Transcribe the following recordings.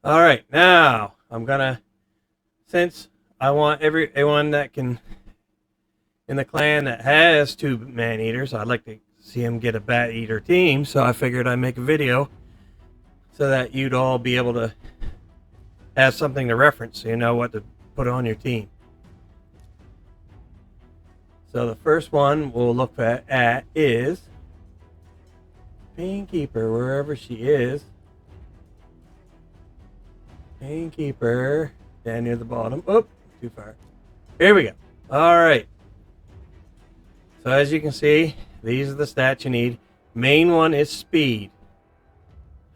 All right, now I'm gonna, since I want everyone that can in the clan that has two man eaters, I'd like to see him get a bat eater team. So I figured I'd make a video so that you'd all be able to have something to reference, so you know what to put on your team. So the first one we'll look at is Painkeeper, wherever she is. Painkeeper, down near the bottom. Oh, too far. Here we go. All right. So as you can see, these are the stats you need. Main one is speed.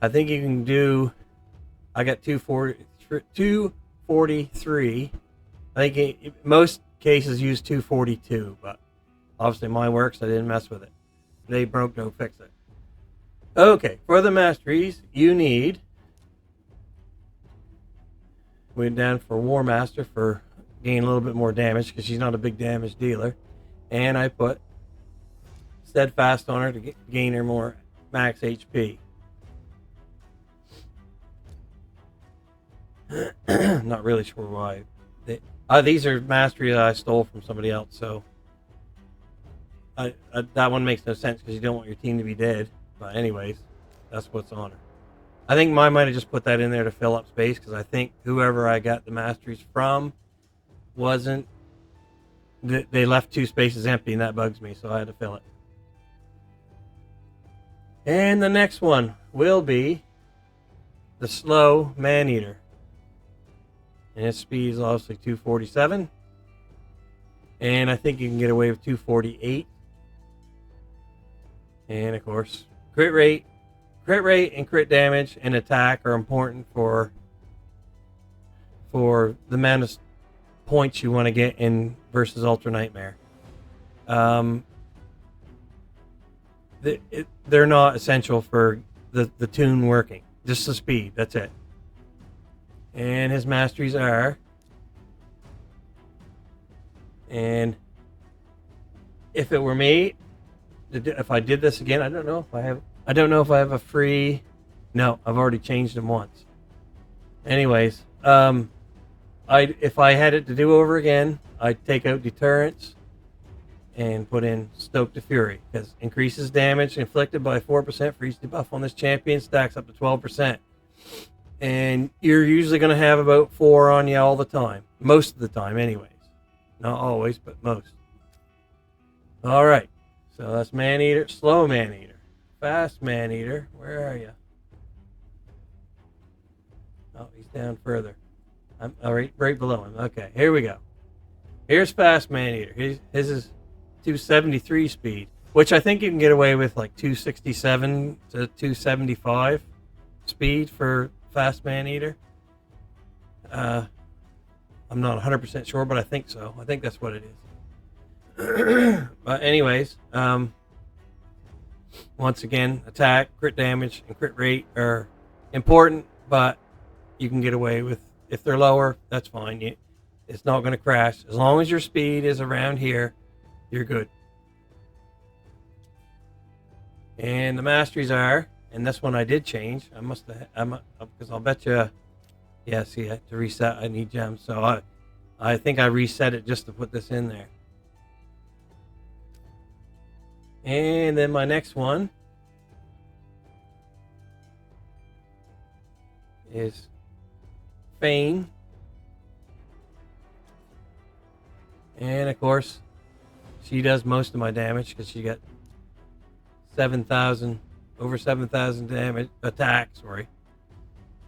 I think you can do, I got 243. I think most cases use 242, but obviously mine works. I didn't mess with it. They broke, don't fix it. Okay, for the masteries, you need, went down for War Master for gain a little bit more damage because she's not a big damage dealer. And I put Steadfast on her to gain her more max HP. Not really sure why. These are mastery that I stole from somebody else, so that one makes no sense because you don't want your team to be dead. But anyways, that's what's on her. I think mine might have just put that in there to fill up space because I think whoever I got the masteries from wasn't. They left 2 spaces empty, and that bugs me, so I had to fill it. And the next one will be the slow man-eater. And its speed is obviously 247. And I think you can get away with 248. And of course, crit rate and crit damage and attack are important for the amount of points you want to get in versus Ultra Nightmare. They're not essential for the tune working. Just the speed, that's it. And his masteries are, and if it were me, if I did this again, I don't know if I have a free. No, I've already changed them once. Anyways, if I had it to do over again, I'd take out Deterrence and put in Stoke to Fury, because increases damage inflicted by 4% for each debuff on this champion, stacks up to 12%. And you're usually going to have about 4 on you all the time. Most of the time, anyways. Not always, but most. All right. So that's Man-Eater, slow Man-Eater, fast Man-Eater. Where are you? Oh, he's down further. I'm right below him. Okay, here we go. Here's fast Man-Eater. His is 273 speed, which I think you can get away with like 267 to 275 speed for fast Man-Eater. I'm not 100% sure, but I think so. I think that's what it is. But anyways, once again, attack, crit damage, and crit rate are important, but you can get away with, if they're lower, that's fine. It's not going to crash. As long as your speed is around here, you're good. And the masteries are, and this one I did change. I must have, because I'll bet you, yeah, see, to reset, I need gems. So I think I reset it just to put this in there. And then my next one is Fane. And of course, she does most of my damage because she got 7,000, over 7,000 damage, attack, sorry.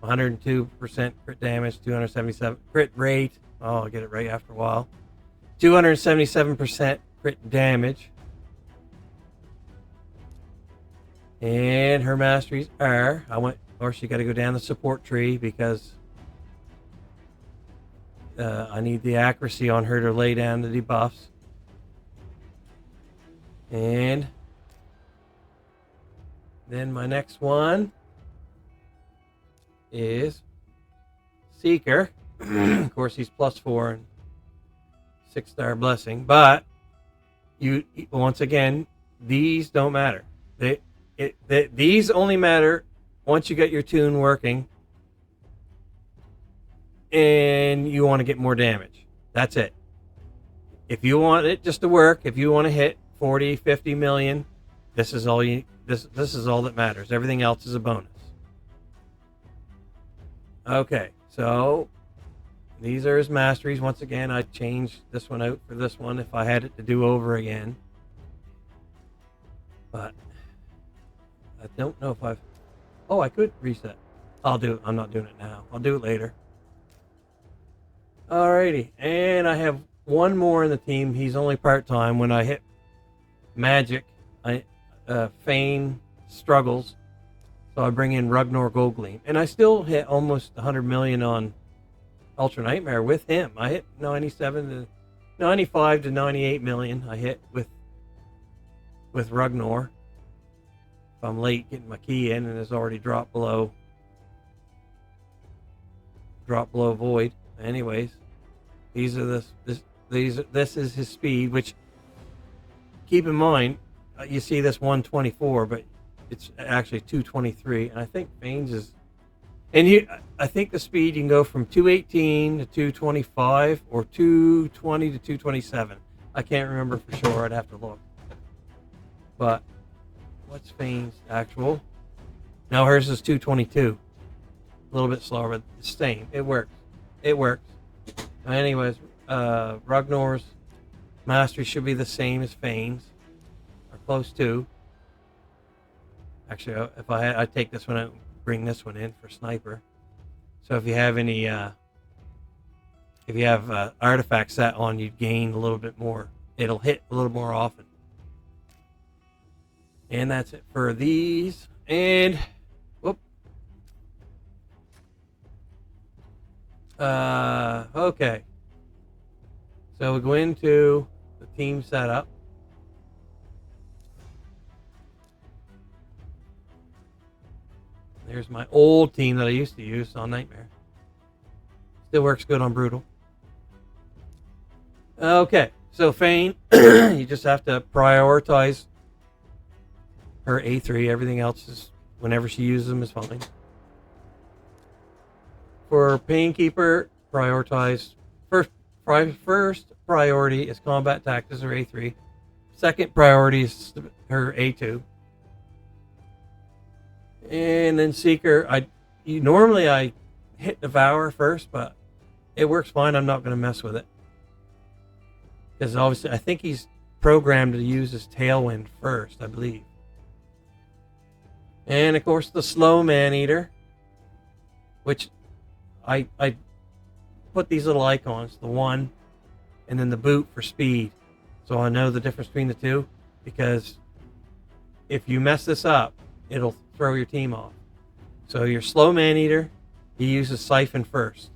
102% crit damage, 277 crit rate. Oh, I'll get it right after a while. 277% crit damage. And her masteries are, of course, you got to go down the support tree because I need the accuracy on her to lay down the debuffs. And then my next one is Seeker. Of course, he's +4 and 6-star blessing, but once again, these don't matter. These only matter once you get your tune working and you want to get more damage. That's it. If you want it just to work, if you want to hit 40, 50 million, this is all you. This is all that matters. Everything else is a bonus. Okay, so these are his masteries. Once again, I changed this one out for this one if I had it to do over again. But I don't know if I've... Oh, I could reset. I'll do it. I'm not doing it now. I'll do it later. Alrighty, and I have one more in the team. He's only part-time. When I hit magic, Fane struggles, so I bring in Ragnar Goldgleam, and I still hit almost 100 million on Ultra Nightmare with him. I hit 95 to 98 million. I hit with Ragnar. If I'm late getting my key in and it's already dropped below void. Anyways, this is his speed, which, keep in mind, you see this 124, but it's actually 223, and I think Fane's is, and I think the speed, you can go from 218 to 225 or 220 to 227. I can't remember for sure. I'd have to look. But what's Fane's actual? Now hers is 222. A little bit slower, but the same. It works. It works. Anyways, Ragnar's mastery should be the same as Fane's, or close to. Actually, if I take this one out and bring this one in for sniper. So if you have any, artifacts set on, you'd gain a little bit more. It'll hit a little more often. And that's it for these. And whoop. Okay. So we go into the team setup. There's my old team that I used to use on Nightmare. Still works good on Brutal. Okay, so Fane, you just have to prioritize her A3. Everything else is, whenever she uses them, is fine. For Painkeeper, prioritize first priority is combat tactics or A3. Second priority is her A2. And then Seeker, normally I hit Devour first, but it works fine. I'm not going to mess with it, because obviously I think he's programmed to use his Tailwind first, I believe. And of course the slow Maneater, which I put these little icons, the one and then the boot for speed, so I know the difference between the two, because if you mess this up, it'll throw your team off. So your slow Maneater, he uses Siphon first.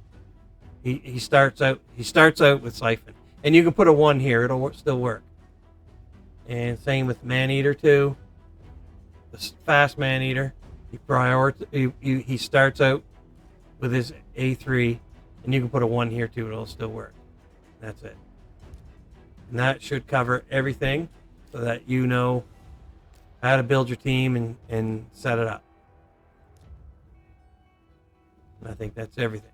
He starts out with Siphon, and you can put a 1 here, it'll still work. And same with Maneater 2, the fast Maneater. He starts out with his A3, and you can put a 1 here too, it'll still work. That's it. And that should cover everything, so that you know how to build your team and set it up. And I think that's everything.